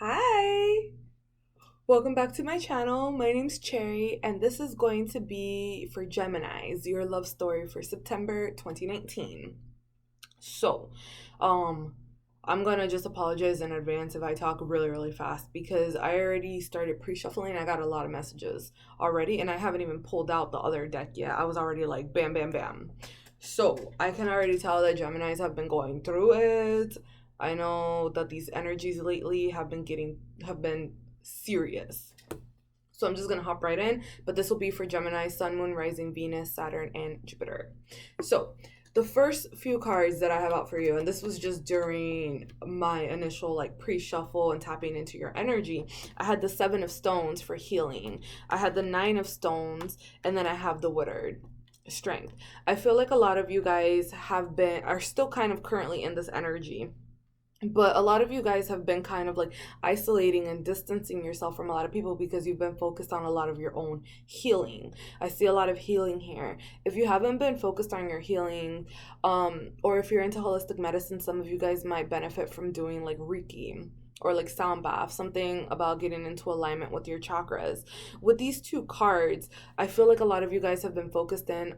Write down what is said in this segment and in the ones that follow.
Hi! Welcome back to my channel. My name's Cherry, and this is going to be for Gemini's, your love story for September 2019. So, um, I'm gonna just apologize in advance if I talk really, really fast because I already started pre-shuffling. I got a lot of messages already, and I haven't even pulled out the other deck yet. I was already like bam, bam, bam. So, I can already tell that Geminis have been going through it. I know that these energies lately have been serious. So I'm just gonna hop right in, but this will be for Gemini, Sun, Moon, Rising, Venus, Saturn, and Jupiter. So the first few cards that I have out for you, and this was just during my initial like pre-shuffle and tapping into your energy, I had the Seven of Stones for healing. I had the Nine of Stones, and then I have the Woodard strength. I feel like a lot of you guys are still kind of currently in this energy, but a lot of you guys have been kind of like isolating and distancing yourself from a lot of people because you've been focused on a lot of your own healing. I see a lot of healing here. If you haven't been focused on your healing, or if you're into holistic medicine, some of you guys might benefit from doing like Reiki or like sound bath, something about getting into alignment with your chakras. With these two cards, I feel like a lot of you guys have been focused in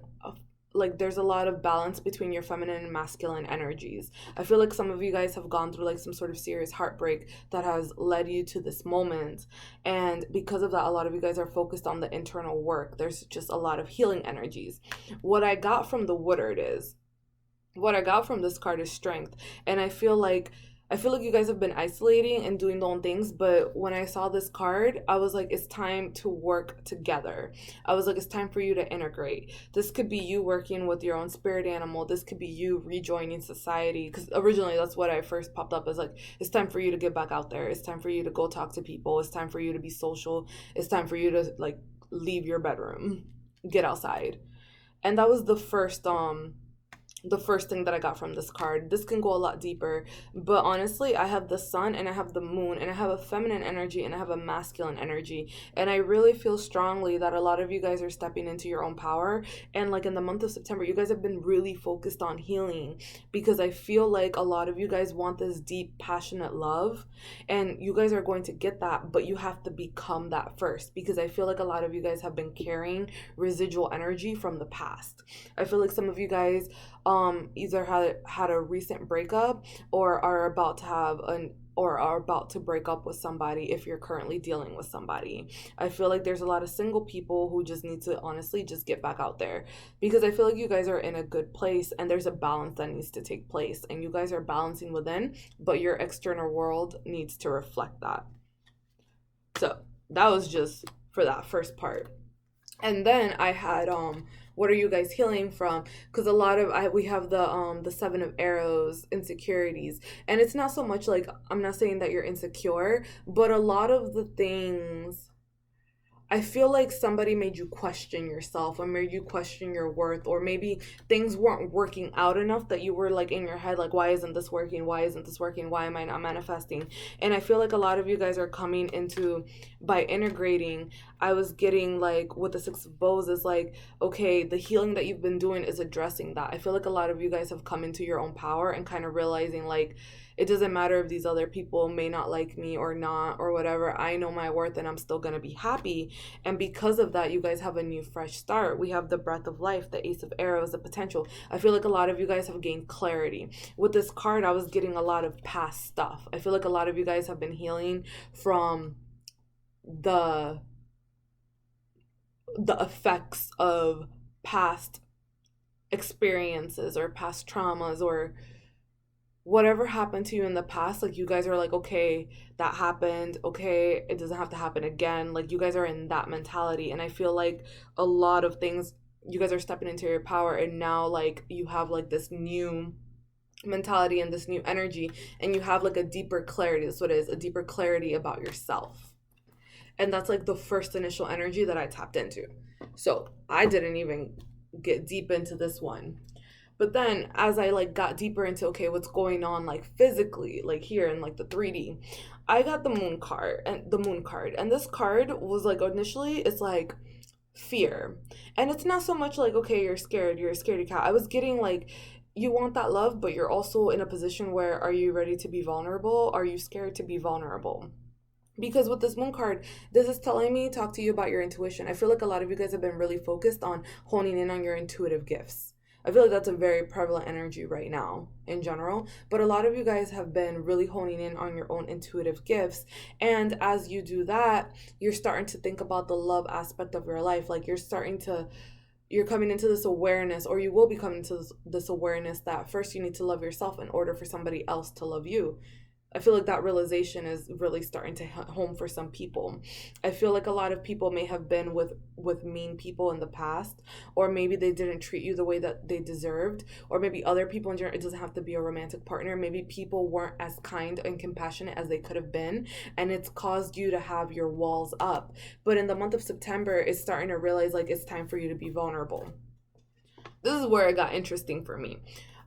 like there's a lot of balance between your feminine and masculine energies. I feel like some of you guys have gone through like some sort of serious heartbreak that has led you to this moment. And because of that, a lot of you guys are focused on the internal work. There's just a lot of healing energies. What I got from the Woodard is what I got from this card is strength. And I feel like you guys have been isolating and doing their own things, but when I saw this card, I was like, it's time to work together. I was like, it's time for you to integrate. This could be you working with your own spirit animal. This could be you rejoining society. Because originally, that's what I first popped up as like, it's time for you to get back out there. It's time for you to go talk to people. It's time for you to be social. It's time for you to like leave your bedroom, get outside. And that was the first thing that I got from this card. This can go a lot deeper, but honestly, I have the sun and I have the moon and I have a feminine energy and I have a masculine energy. And I really feel strongly that a lot of you guys are stepping into your own power. And like in the month of September, you guys have been really focused on healing because I feel like a lot of you guys want this deep, passionate love, and you guys are going to get that, but you have to become that first because I feel like a lot of you guys have been carrying residual energy from the past. I feel like some of you guys either had a recent breakup or are about to break up with somebody if you're currently dealing with somebody. I feel like there's a lot of single people who just need to honestly just get back out there because I feel like you guys are in a good place and there's a balance that needs to take place and you guys are balancing within, but your external world needs to reflect that. So that was just for that first part. And then I had what are you guys healing from? Because a lot of we have the Seven of Arrows, insecurities. And it's not so much like, I'm not saying that you're insecure, but a lot of the things, I feel like somebody made you question yourself or made you question your worth, or maybe things weren't working out enough that you were like in your head, like, why isn't this working? Why isn't this working? Why am I not manifesting? And I feel like a lot of you guys are coming into, by integrating, I was getting like with the Six of Bows is like, okay, the healing that you've been doing is addressing that. I feel like a lot of you guys have come into your own power and kind of realizing like, it doesn't matter if these other people may not like me or not or whatever. I know my worth and I'm still going to be happy. And because of that, you guys have a new fresh start. We have the breath of life, the Ace of Arrows, the potential. I feel like a lot of you guys have gained clarity. With this card, I was getting a lot of past stuff. I feel like a lot of you guys have been healing from the effects of past experiences or past traumas or whatever happened to you in the past. Like, you guys are like, okay, that happened, okay, it doesn't have to happen again. Like, you guys are in that mentality, and I feel like a lot of things, you guys are stepping into your power, and now like you have like this new mentality and this new energy, and you have like a deeper clarity. That's what it is, a deeper clarity about yourself. And that's like the first initial energy that I tapped into. So I didn't even get deep into this one. But then as I like got deeper into, okay, what's going on like physically, like here in like the 3D, I got the moon card. And this card was like, initially it's like fear. And it's not so much like, okay, you're a scaredy cat. I was getting like, you want that love, but you're also in a position where, are you ready to be vulnerable? Are you scared to be vulnerable? Because with this moon card, this is telling me talk to you about your intuition. I feel like a lot of you guys have been really focused on honing in on your intuitive gifts. I feel like that's a very prevalent energy right now in general. But a lot of you guys have been really honing in on your own intuitive gifts. And as you do that, you're starting to think about the love aspect of your life. Like you're coming into this awareness, or you will be coming to this awareness that first you need to love yourself in order for somebody else to love you. I feel like that realization is really starting to hit home for some people. I feel like a lot of people may have been with mean people in the past, or maybe they didn't treat you the way that they deserved, or maybe other people in general. It doesn't have to be a romantic partner. Maybe people weren't as kind and compassionate as they could have been, and it's caused you to have your walls up. But in the month of September, it's starting to realize like it's time for you to be vulnerable. This is where it got interesting for me.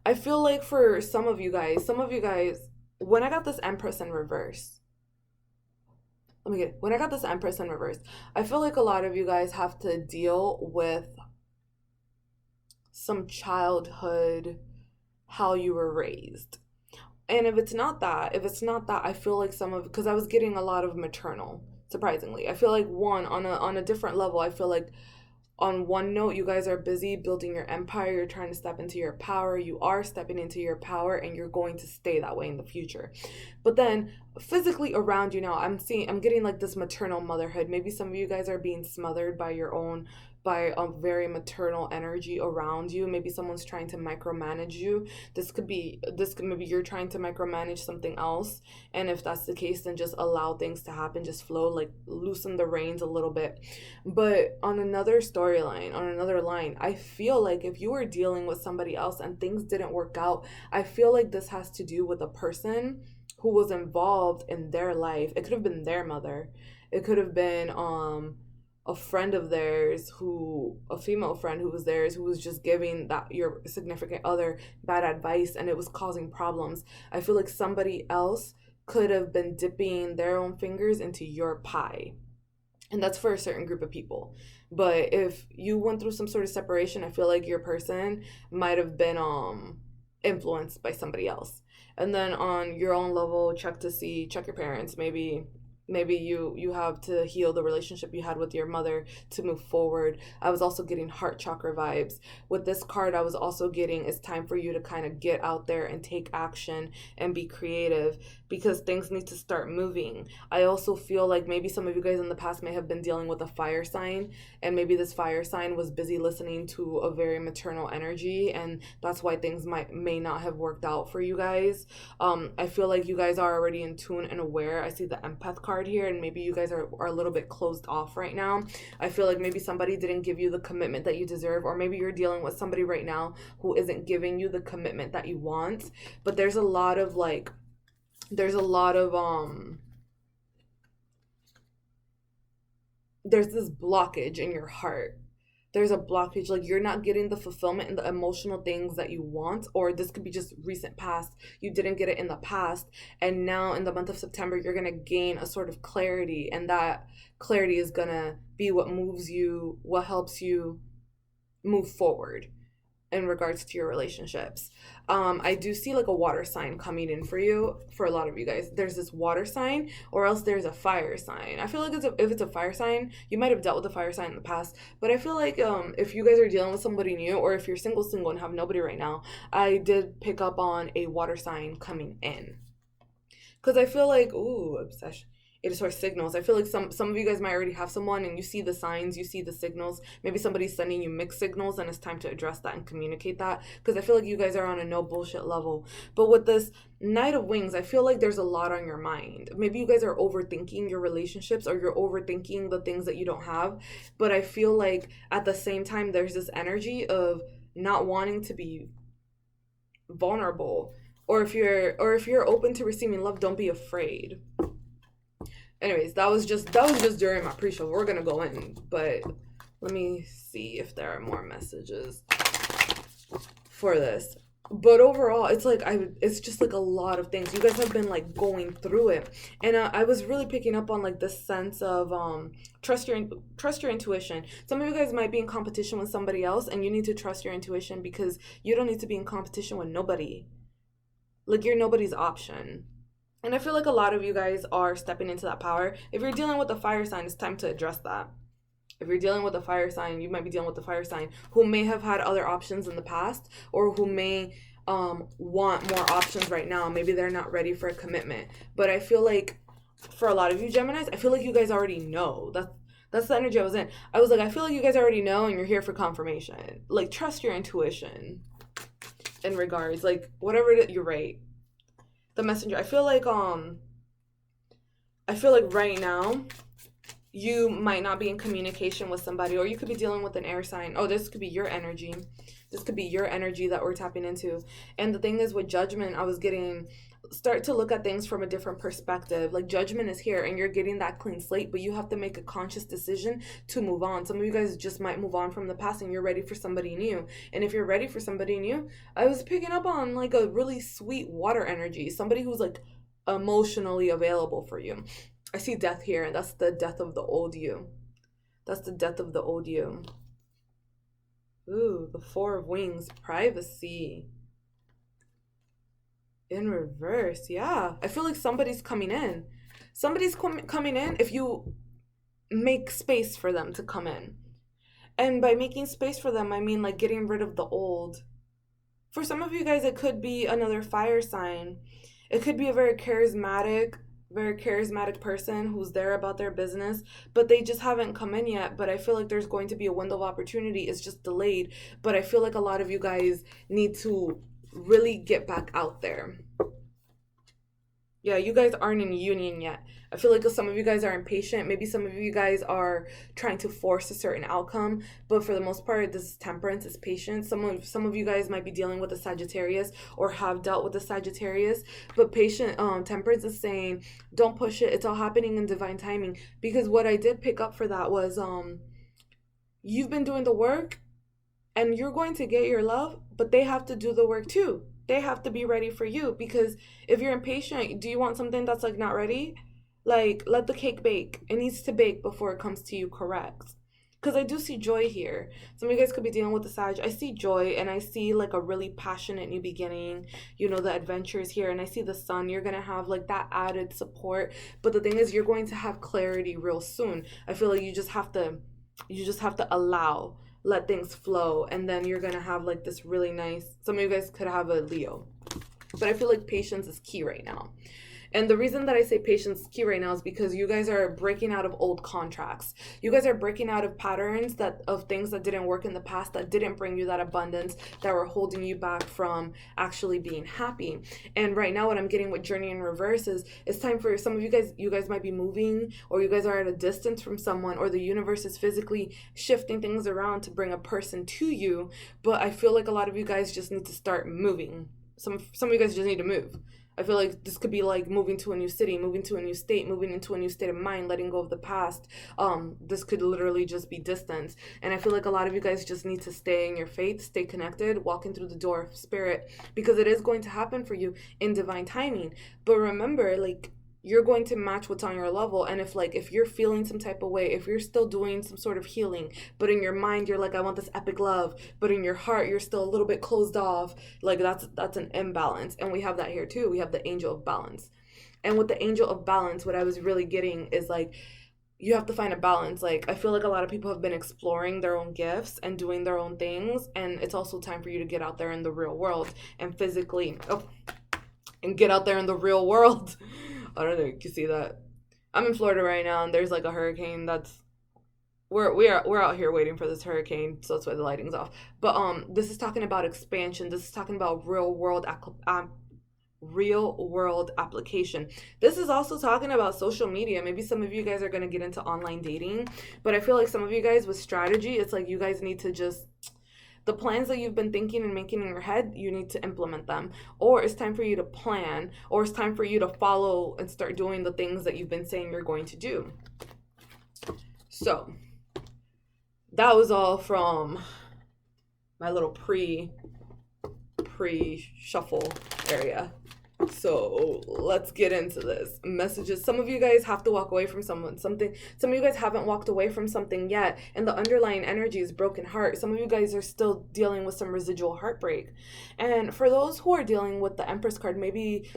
I feel like for some of you guys, when I got this Empress in reverse, when I got this Empress in reverse, I feel like a lot of you guys have to deal with some childhood, how you were raised. And if it's not that, I feel like because I was getting a lot of maternal, surprisingly. I feel like on a different level, I feel like on one note, you guys are busy building your empire. You're trying to step into your power. You are stepping into your power, and you're going to stay that way in the future. But then physically around you now, I'm getting like this maternal motherhood. Maybe some of you guys are being smothered by a very maternal energy around you. Maybe someone's trying to micromanage you. Maybe you're trying to micromanage something else. And if that's the case, then just allow things to happen, just flow, like loosen the reins a little bit. But on another storyline, on another line, I feel like if you were dealing with somebody else and things didn't work out, I feel like this has to do with a person who was involved in their life. It could have been their mother. It could have been a friend of theirs, a female friend who was theirs, who was just giving that your significant other bad advice, and it was causing problems. I feel like somebody else could have been dipping their own fingers into your pie. And that's for a certain group of people. But if you went through some sort of separation, I feel like your person might have been influenced by somebody else. And then on your own level, check your parents. Maybe you have to heal the relationship you had with your mother to move forward. I was also getting heart chakra vibes. With this card, I was also getting it's time for you to kind of get out there and take action and be creative, because things need to start moving. I also feel like maybe some of you guys in the past may have been dealing with a fire sign, and maybe this fire sign was busy listening to a very maternal energy, and that's why things may not have worked out for you guys. I feel like you guys are already in tune and aware. I see the empath card here, and maybe you guys are a little bit closed off right now. I feel like maybe somebody didn't give you the commitment that you deserve, or maybe you're dealing with somebody right now who isn't giving you the commitment that you want. But there's a lot of there's this blockage in your heart. There's a blockage, like you're not getting the fulfillment and the emotional things that you want, or this could be just recent past. You didn't get it in the past, and now in the month of September you're going to gain a sort of clarity, and that clarity is going to be what moves you, what helps you move forward in regards to your relationships. I do see like a water sign coming in for you, for a lot of you guys. There's this water sign, or else there's a fire sign. I feel like if it's a fire sign, you might have dealt with a fire sign in the past, but I feel like if you guys are dealing with somebody new, or if you're single and have nobody right now, I did pick up on a water sign coming in. Because I feel like, ooh, obsession. It is for signals. I feel like some of you guys might already have someone, and you see the signs, you see the signals. Maybe somebody's sending you mixed signals, and it's time to address that and communicate that. Because I feel like you guys are on a no bullshit level. But with this Knight of Wings, I feel like there's a lot on your mind. Maybe you guys are overthinking your relationships, or you're overthinking the things that you don't have. But I feel like at the same time, there's this energy of not wanting to be vulnerable. Or if you're open to receiving love, don't be afraid. Anyways, that was just during my pre-show. We're gonna go in, but let me see if there are more messages for this. But overall, it's just like a lot of things. You guys have been like going through it, and I was really picking up on like this sense of trust your intuition. Some of you guys might be in competition with somebody else, and you need to trust your intuition, because you don't need to be in competition with nobody. Like, you're nobody's option. And I feel like a lot of you guys are stepping into that power. If you're dealing with a fire sign, it's time to address that. If you're dealing with a fire sign, you might be dealing with a fire sign who may have had other options in the past, or who may want more options right now. Maybe they're not ready for a commitment. But I feel like for a lot of you Geminis, I feel like you guys already know. That's the energy I was in. I was like, I feel like you guys already know and you're here for confirmation. Like, trust your intuition in regards, like, whatever it is, you're right. The messenger. I feel like right now you might not be in communication with somebody, or you could be dealing with an air sign. Oh, this could be your energy. This could be your energy that we're tapping into. And the thing is, with judgment, I was getting, start to look at things from a different perspective. Like, judgment is here and you're getting that clean slate, but you have to make a conscious decision to move on. Some of you guys just might move on from the past and you're ready for somebody new. And if you're ready for somebody new, I was picking up on like a really sweet water energy, somebody who's like emotionally available for you. I see death here, and that's the death of the old you. That's the death of the old you. Ooh, the Four of Wings, privacy. In reverse, yeah. I feel like somebody's coming in. Somebody's coming in if you make space for them to come in. And by making space for them, I mean like getting rid of the old. For some of you guys, it could be another fire sign. It could be a very charismatic person who's there about their business, but they just haven't come in yet. But I feel like there's going to be a window of opportunity. It's just delayed. But I feel like a lot of you guys need to really get back out there. Yeah, you guys aren't in union yet. I feel like some of you guys are impatient. Maybe some of you guys are trying to force a certain outcome, but for the most part, this is temperance, it's patience. Some of you guys might be dealing with a Sagittarius or have dealt with a Sagittarius, but temperance is saying, don't push it. It's all happening in divine timing. Because what I did pick up for that was, you've been doing the work, and you're going to get your love, but they have to do the work too. They have to be ready for you, because if you're impatient, do you want something that's like not ready? Like, let the cake bake. It needs to bake before it comes to you, correct? Because I do see joy here. Some of you guys could be dealing with the Sag. I see joy, and I see like a really passionate new beginning. You know, the adventure is here, and I see the sun. You're going to have like that added support. But the thing is, you're going to have clarity real soon. I feel like you just have to let things flow, and then you're gonna have like this really nice, some of you guys could have a Leo, but I feel like patience is key right now. And the reason that I say patience is key right now is because you guys are breaking out of old contracts. You guys are breaking out of patterns of things that didn't work in the past, that didn't bring you that abundance, that were holding you back from actually being happy. And right now what I'm getting with Journey in Reverse is it's time for some of you guys might be moving, or you guys are at a distance from someone, or the universe is physically shifting things around to bring a person to you. But I feel like a lot of you guys just need to start moving. Some of you guys just need to move. I feel like this could be like moving to a new city, moving to a new state, moving into a new state of mind, letting go of the past. This could literally just be distance. And I feel like a lot of you guys just need to stay in your faith, stay connected, walking through the door of spirit, because it is going to happen for you in divine timing. But remember, like, you're going to match what's on your level. And if you're feeling some type of way, if you're still doing some sort of healing, but in your mind you're like, I want this epic love, but in your heart you're still a little bit closed off, like that's an imbalance. And we have that here too. We have the angel of balance. And with the angel of balance, what I was really getting is like, you have to find a balance. Like, I feel like a lot of people have been exploring their own gifts and doing their own things, and it's also time for you to get out there in the real world and get out there in the real world. I don't know if you can see that. I'm in Florida right now, and there's like a hurricane we're out here waiting for this hurricane, so that's why the lighting's off. But this is talking about expansion. This is talking about real world application. This is also talking about social media. Maybe some of you guys are going to get into online dating, but I feel like some of you guys with strategy, it's like you guys need to just, the plans that you've been thinking and making in your head, you need to implement them. Or it's time for you to plan, or it's time for you to follow and start doing the things that you've been saying you're going to do. So that was all from my little pre-shuffle area. So let's get into this. Messages. Some of you guys have to walk away from something. Some of you guys haven't walked away from something yet, and the underlying energy is broken heart. Some of you guys are still dealing with some residual heartbreak. And for those who are dealing with the Empress card, maybe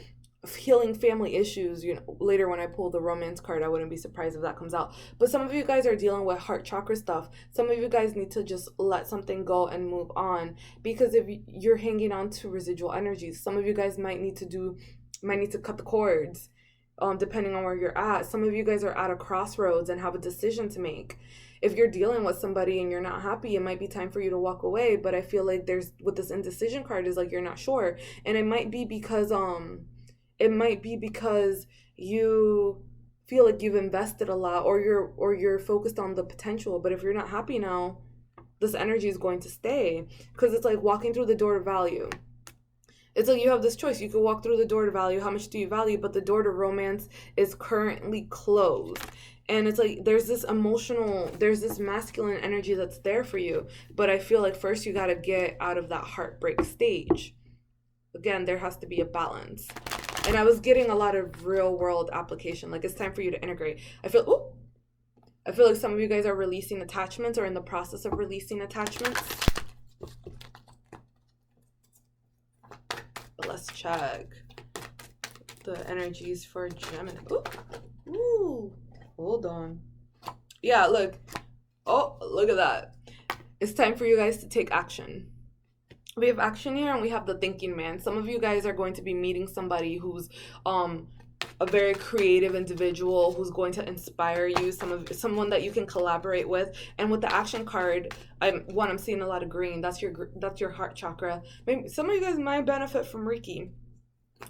healing family issues. You know, later when I pull the romance card, I wouldn't be surprised if that comes out. But some of you guys are dealing with heart chakra stuff. Some of you guys need to just let something go and move on, because if you're hanging on to residual energies, some of you guys might need to cut the cords, depending on where you're at. Some of you guys are at a crossroads and have a decision to make. If you're dealing with somebody and you're not happy, it might be time for you to walk away. But I feel like there's, with this indecision card, is like you're not sure. And it might be because you feel like you've invested a lot, or you're focused on the potential. But if you're not happy now, this energy is going to stay, because it's like walking through the door to value. It's like you have this choice. You could walk through the door to value. How much do you value? But the door to romance is currently closed. And it's like there's this masculine energy that's there for you. But I feel like first you got to get out of that heartbreak stage. Again, there has to be a balance. And I was getting a lot of real world application. Like, it's time for you to integrate. I feel like some of you guys are releasing attachments, or in the process of releasing attachments. But let's check the energies for Gemini. Ooh. Hold on. Yeah, look. Oh, look at that. It's time for you guys to take action. We have action here, and we have the thinking man. Some of you guys are going to be meeting somebody who's a very creative individual who's going to inspire you, someone that you can collaborate with. And with the action card, I'm seeing a lot of green. That's your heart chakra. Maybe some of you guys might benefit from Reiki.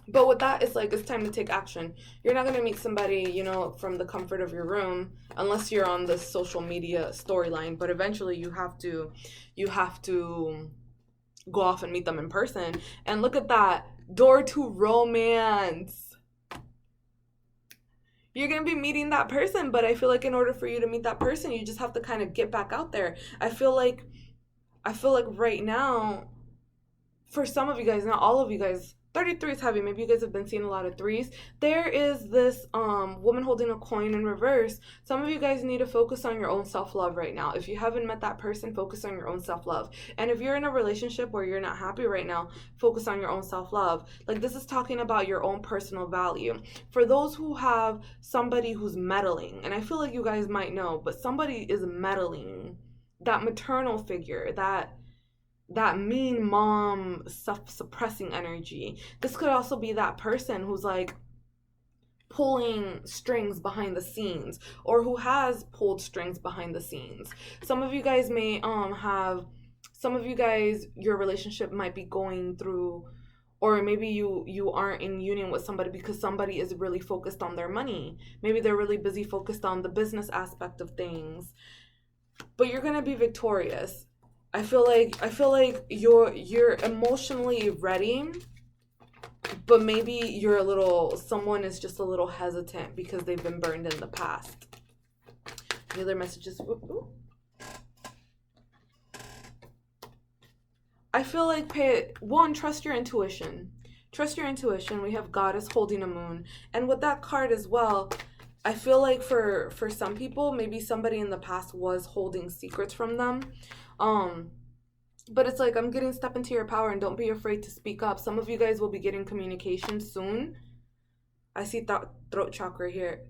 But with that, it's like it's time to take action. You're not going to meet somebody, you know, from the comfort of your room, unless you're on the social media storyline. But eventually you have to go off and meet them in person. And look at that. Door to romance. You're going to be meeting that person, but I feel like in order for you to meet that person, you just have to kind of get back out there. I feel like right now, for some of you guys, not all of you guys, 33 is heavy. Maybe you guys have been seeing a lot of threes. There is this woman holding a coin in reverse. Some of you guys need to focus on your own self-love right now. If you haven't met that person, focus on your own self-love. And if you're in a relationship where you're not happy right now, focus on your own self-love. Like, this is talking about your own personal value. For those who have somebody who's meddling, and I feel like you guys might know, but somebody is meddling, that maternal figure, that mean mom, suppressing energy. This could also be that person who's like pulling strings behind the scenes, or who has pulled strings behind the scenes. Some of you guys may your relationship might be going through, or maybe you aren't in union with somebody because somebody is really focused on their money. Maybe they're really busy focused on the business aspect of things. But you're going to be victorious. I feel like you're emotionally ready, but maybe someone is just a little hesitant because they've been burned in the past. The other messages. I feel like trust your intuition. Trust your intuition. We have Goddess holding a moon. And with that card as well, I feel like for some people, maybe somebody in the past was holding secrets from them. But it's like, I'm getting step into your power and don't be afraid to speak up. Some of you guys will be getting communication soon. I see throat chakra here.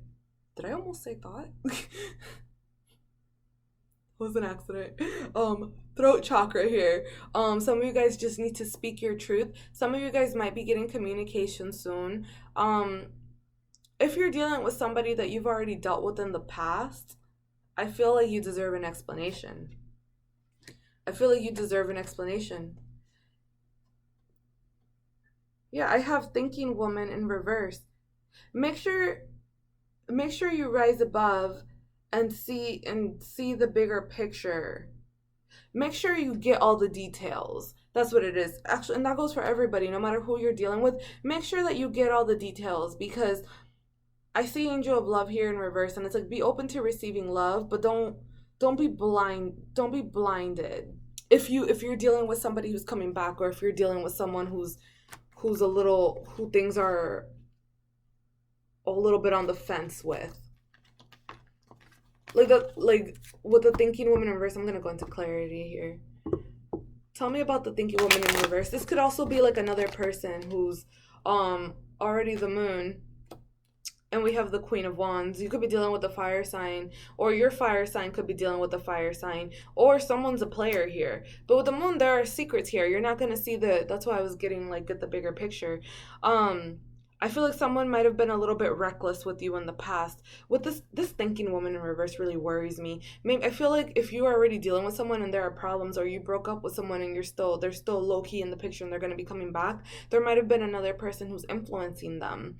Did I almost say thought? Was an accident. Throat chakra here. Some of you guys just need to speak your truth. Some of you guys might be getting communication soon. If you're dealing with somebody that you've already dealt with in the past, I feel like you deserve an explanation. Yeah, I have thinking woman in reverse. Make sure you rise above and see the bigger picture. Make sure you get all the details. That's what it is. Actually, and that goes for everybody, no matter who you're dealing with. Make sure that you get all the details, because I see Angel of Love here in reverse, and it's like, be open to receiving love, but don't be blind. Don't be blinded. If you're dealing with somebody who's coming back, or if you're dealing with someone who things are a little bit on the fence with. Like with the thinking woman in reverse, I'm gonna go into clarity here. Tell me about the thinking woman in reverse. This could also be like another person who's already the moon. And we have the Queen of Wands. You could be dealing with a fire sign, or your fire sign could be dealing with a fire sign, or someone's a player here. But with the moon, there are secrets here. You're not gonna see that's why I was getting like get the bigger picture. I feel like someone might have been a little bit reckless with you in the past. With this thinking woman in reverse really worries me. Maybe I feel like if you are already dealing with someone and there are problems, or you broke up with someone and they're still low key in the picture and they're gonna be coming back, there might have been another person who's influencing them.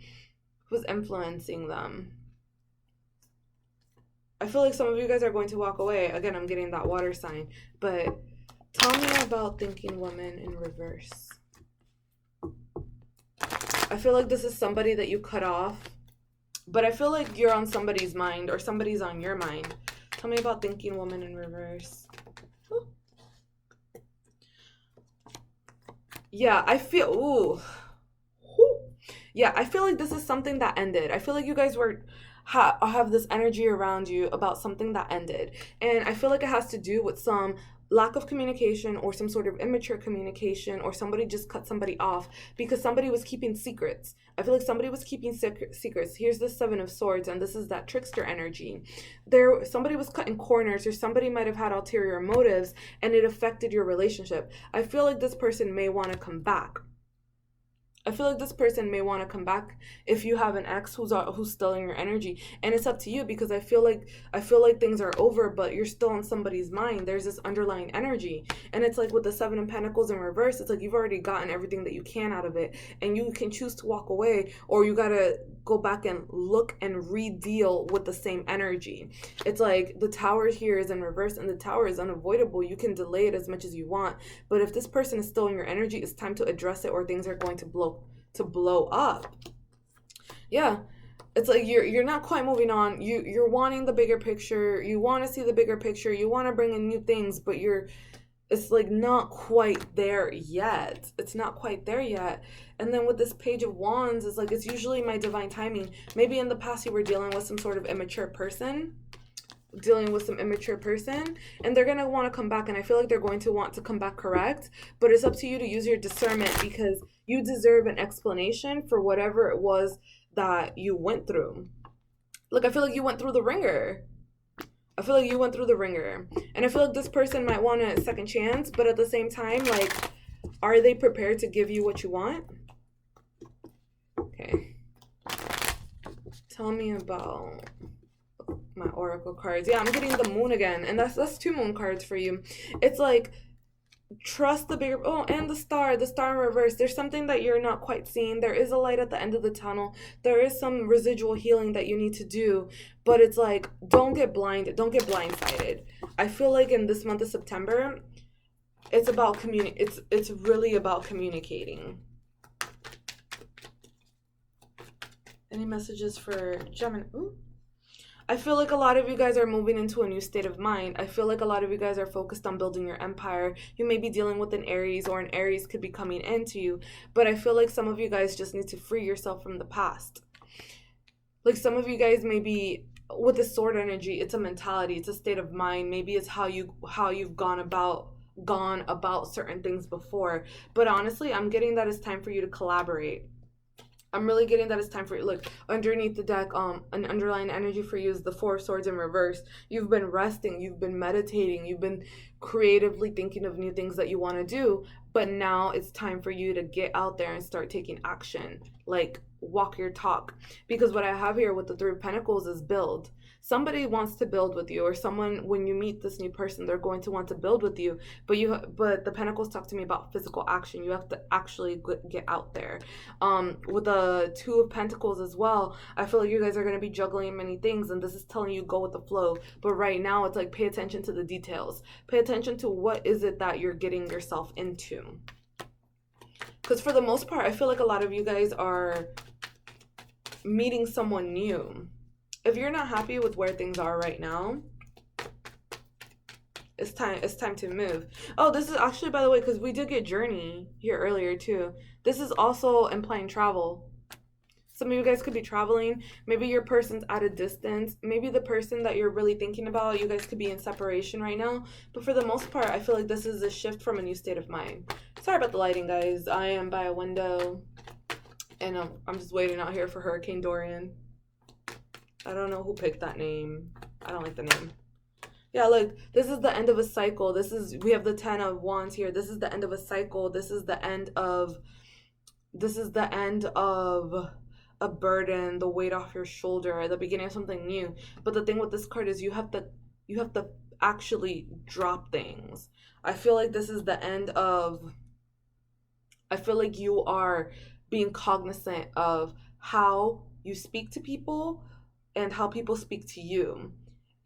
I feel like some of you guys are going to walk away. Again, I'm getting that water sign. But tell me about thinking woman in reverse. I feel like this is somebody that you cut off. But I feel like you're on somebody's mind, or somebody's on your mind. Tell me about thinking woman in reverse. Ooh. Yeah, I feel... Ooh. Yeah, I feel like this is something that ended. I feel like you guys have this energy around you about something that ended. And I feel like it has to do with some lack of communication, or some sort of immature communication, or somebody just cut somebody off because somebody was keeping secrets. I feel like somebody was keeping secrets. Here's the Seven of Swords, and this is that trickster energy. Somebody was cutting corners, or somebody might have had ulterior motives, and it affected your relationship. I feel like this person may want to come back. I feel like this person may want to come back if you have an ex who's stealing your energy, and it's up to you, because I feel like things are over, but you're still on somebody's mind. There's this underlying energy, and it's like with the Seven of Pentacles in reverse, it's like you've already gotten everything that you can out of it, and you can choose to walk away, or you gotta go back and look and re-deal with the same energy. It's like the Tower here is in reverse, and the Tower is unavoidable. You can delay it as much as you want, but if this person is stealing your energy, it's time to address it, or things are going to blow up. Yeah, it's like you're not quite moving on. You're wanting the bigger picture. You want to see the bigger picture. You want to bring in new things, but it's like not quite there yet. It's not quite there yet. And then with this Page of Wands, it's like it's usually my divine timing. Maybe in the past you were dealing with some sort of immature person. And they're going to want to come back, and I feel like they're going to want to come back correct, but it's up to you to use your discernment, because you deserve an explanation for whatever it was that you went through. Like, I feel like you went through the ringer. And I feel like this person might want a second chance, but at the same time, like, are they prepared to give you what you want? Okay. Tell me about my oracle cards. Yeah, I'm getting the moon again, and that's 2 moon cards for you. It's like, trust the bigger... Oh, and the star in reverse. There's something that you're not quite seeing. There is a light at the end of the tunnel. There is some residual healing that you need to do, but it's like, don't get blindsided. I feel like in this month of September, it's about it's really about communicating. Any messages for Gemini? Ooh. I feel like a lot of you guys are moving into a new state of mind. I feel like a lot of you guys are focused on building your empire. You may be dealing with an Aries, or an Aries could be coming into you. But I feel like some of you guys just need to free yourself from the past. Like, some of you guys may be with the sword energy. It's a mentality. It's a state of mind. Maybe it's how you've gone about certain things before. But honestly, I'm getting that it's time for you to collaborate. I'm really getting that it's time for you. Look, underneath the deck, an underlying energy for you is the Four of Swords in reverse. You've been resting, you've been meditating, you've been creatively thinking of new things that you want to do, but now it's time for you to get out there and start taking action. Like, walk your talk. Because what I have here with the Three of Pentacles is build. Somebody wants to build with you, or someone, when you meet this new person, they're going to want to build with you. But the Pentacles talk to me about physical action. You have to actually get out there. With the Two of Pentacles as well, I feel like you guys are going to be juggling many things, and this is telling you go with the flow. But right now, it's like, pay attention to the details. Pay attention to what is it that you're getting yourself into. Because for the most part, I feel like a lot of you guys are meeting someone new. If you're not happy with where things are right now, it's time to move. Oh, this is actually, by the way, because we did get journey here earlier too. This is also implying travel. Some of you guys could be traveling. Maybe your person's at a distance. Maybe the person that you're really thinking about, you guys could be in separation right now. But for the most part, I feel like this is a shift from a new state of mind. Sorry about the lighting, guys. I am by a window. And I'm just waiting out here for Hurricane Dorian. I don't know who picked that name. I don't like the name. Yeah, like, this is the end of a cycle. We have the 10 of Wands here. This is the end of a cycle. This is the end of a burden, the weight off your shoulder, the beginning of something new. But the thing with this card is you have to actually drop things. I feel like this is the end of, I feel like you are being cognizant of how you speak to people and how people speak to you.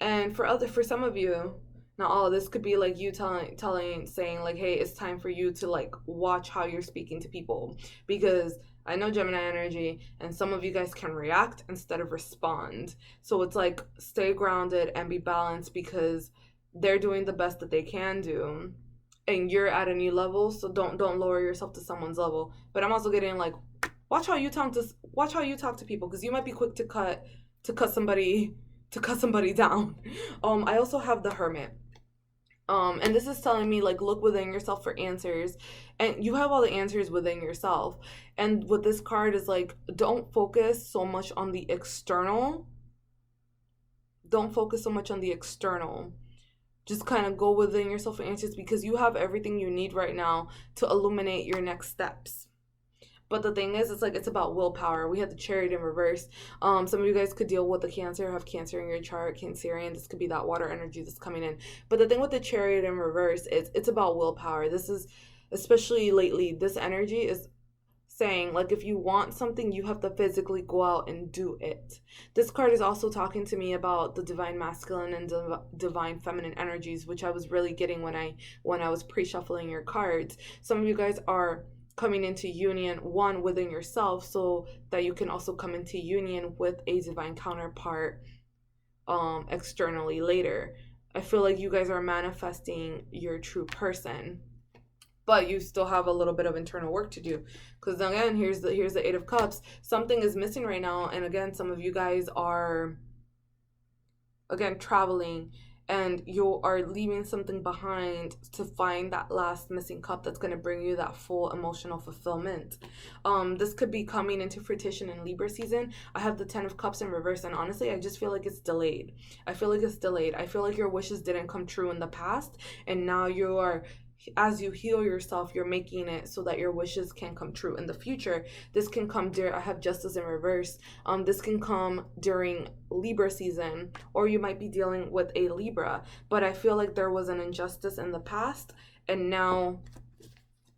And for some of you, not all, this could be like you saying like, hey, it's time for you to like watch how you're speaking to people, because I know Gemini energy, and some of you guys can react instead of respond. So it's like, stay grounded and be balanced, because they're doing the best that they can do, and you're at a new level. So don't lower yourself to someone's level. But I'm also getting like, watch how you talk to people, because you might be quick to cut somebody down. I also have the Hermit. And this is telling me, like, look within yourself for answers, and you have all the answers within yourself. And with this card is like, don't focus so much on the external. Just kind of go within yourself for answers, because you have everything you need right now to illuminate your next steps. But the thing is, it's about willpower. We had the Chariot in reverse. Some of you guys could deal with the Cancer, have Cancer in your chart, Cancerian. This could be that water energy that's coming in. But the thing with the Chariot in reverse is it's about willpower. This is, especially lately, this energy is saying, like, if you want something, you have to physically go out and do it. This card is also talking to me about the divine masculine and divine feminine energies, which I was really getting when I was pre-shuffling your cards. Some of you guys are coming into union, one, within yourself, so that you can also come into union with a divine counterpart externally later. I feel like you guys are manifesting your true person, but you still have a little bit of internal work to do, because again, here's the Eight of Cups. Something is missing right now, and again, some of you guys are traveling, and you are leaving something behind to find that last missing cup that's going to bring you that full emotional fulfillment. This could be coming into fruition in Libra season. I have the 10 of Cups in reverse, and honestly, I just feel like it's delayed. I feel like your wishes didn't come true in the past, and now you are, as you heal yourself, you're making it so that your wishes can come true in the future. This can come I have Justice in reverse. This can come during Libra season, or you might be dealing with a Libra. But I feel like there was an injustice in the past, and now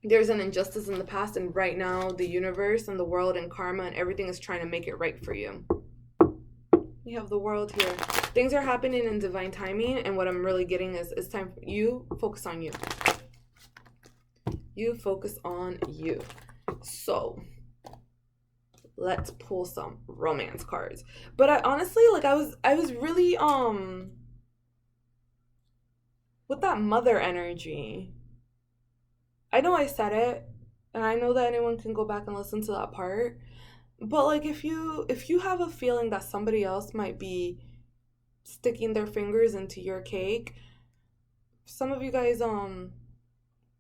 there's an injustice in the past, and right now the universe and the world and karma and everything is trying to make it right for you. We have the World here. Things are happening in divine timing, and what I'm really getting is it's time for you focus on you. You focus on you. So let's pull some romance cards. But I honestly, like, I was really with that mother energy. I know I said it, and I know that anyone can go back and listen to that part. But like, if you have a feeling that somebody else might be sticking their fingers into your cake, some of you guys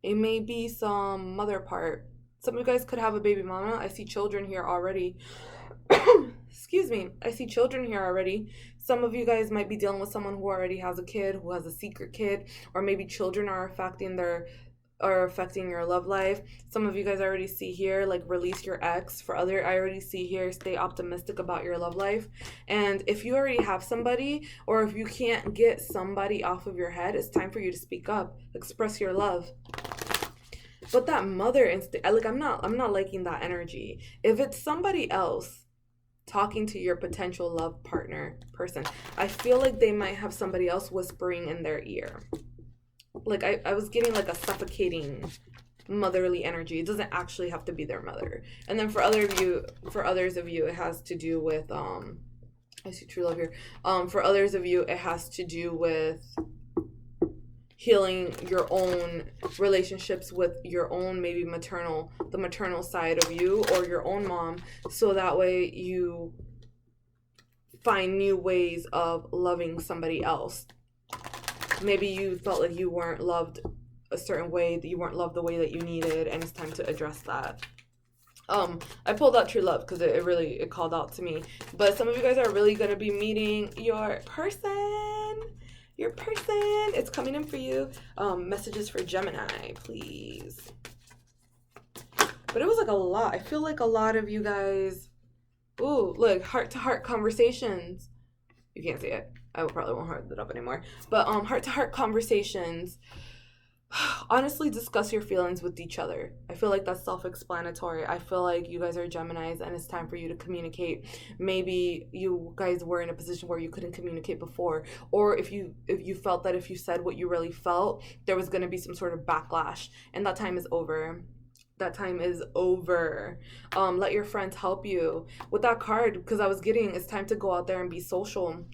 it may be some mother part. Some of you guys could have a baby mama. I see children here already. Excuse me. I see children here already. Some of you guys might be dealing with someone who already has a kid, who has a secret kid, or maybe children are affecting your love life. Some of you guys already see here, like, release your ex. For other, I already see here, stay optimistic about your love life. And if you already have somebody, or if you can't get somebody off of your head, it's time for you to speak up, express your love. But that mother instinct, like, I'm not liking that energy. If it's somebody else talking to your potential love partner person, I feel like they might have somebody else whispering in their ear. Like, I was getting like a suffocating motherly energy. It doesn't actually have to be their mother. And then for others of you, it has to do with I see true love here. For others of you, it has to do with healing your own relationships with your own, maybe the maternal side of you, or your own mom, so that way you find new ways of loving somebody else. Maybe you felt like you weren't loved a certain way, that you weren't loved the way that you needed, and it's time to address that. I pulled out true love because it really it called out to me. But some of you guys are really gonna be meeting your person. Your person. It's coming in for you. Messages for Gemini, please. But it was like a lot. I feel like a lot of you guys. Ooh, look, heart to heart conversations. You can't see it. I probably won't hold it up anymore. But heart to heart conversations. Honestly, discuss your feelings with each other. I feel like that's self-explanatory. I feel like you guys are Geminis and it's time for you to communicate. Maybe you guys were in a position where you couldn't communicate before, or if you felt that if you said what you really felt, there was going to be some sort of backlash, and that time is over. That time is over. Let your friends help you with that card, because I was getting it's time to go out there and be social.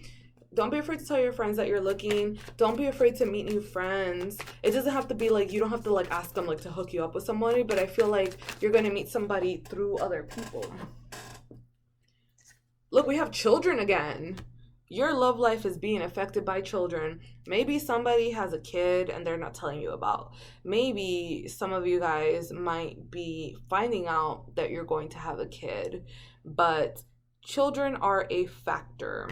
Don't be afraid to tell your friends that you're looking. Don't be afraid to meet new friends. It doesn't have to be like, you don't have to like ask them like to hook you up with somebody, but I feel like you're going to meet somebody through other people. Look, we have children again. Your love life is being affected by children. Maybe somebody has a kid and they're not telling you about. Maybe some of you guys might be finding out that you're going to have a kid, but children are a factor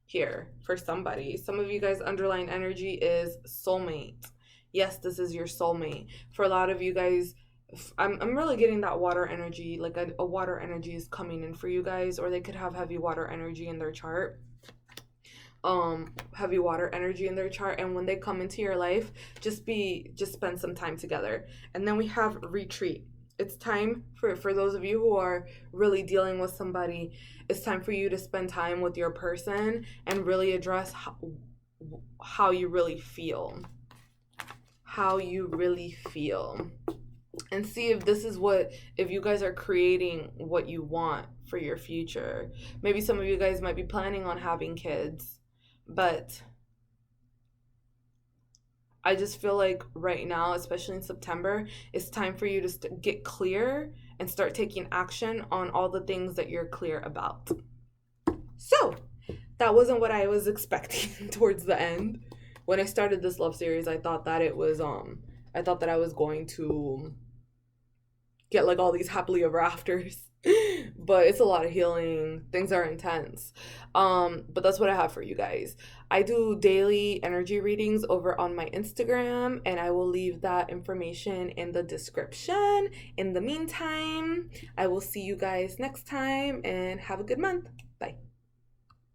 here for somebody. Some of you guys' underlying energy is soulmate. Yes, this is your soulmate. For a lot of you guys, I'm really getting that water energy, like a water energy is coming in for you guys, or they could have heavy water energy in their chart. Heavy water energy in their chart, and when they come into your life, just spend some time together. And then we have retreat. It's time for those of you who are really dealing with somebody, it's time for you to spend time with your person and really address how you really feel. How you really feel. And see if this is if you guys are creating what you want for your future. Maybe some of you guys might be planning on having kids, but I just feel like right now, especially in September, it's time for you to get clear and start taking action on all the things that you're clear about. So, that wasn't what I was expecting towards the end. When I started this love series, I thought that I thought that I was going to get like all these happily ever afters. But it's a lot of healing. Things are intense. But that's what I have for you guys. I do daily energy readings over on my Instagram, and I will leave that information in the description. In the meantime, I will see you guys next time, and have a good month. Bye.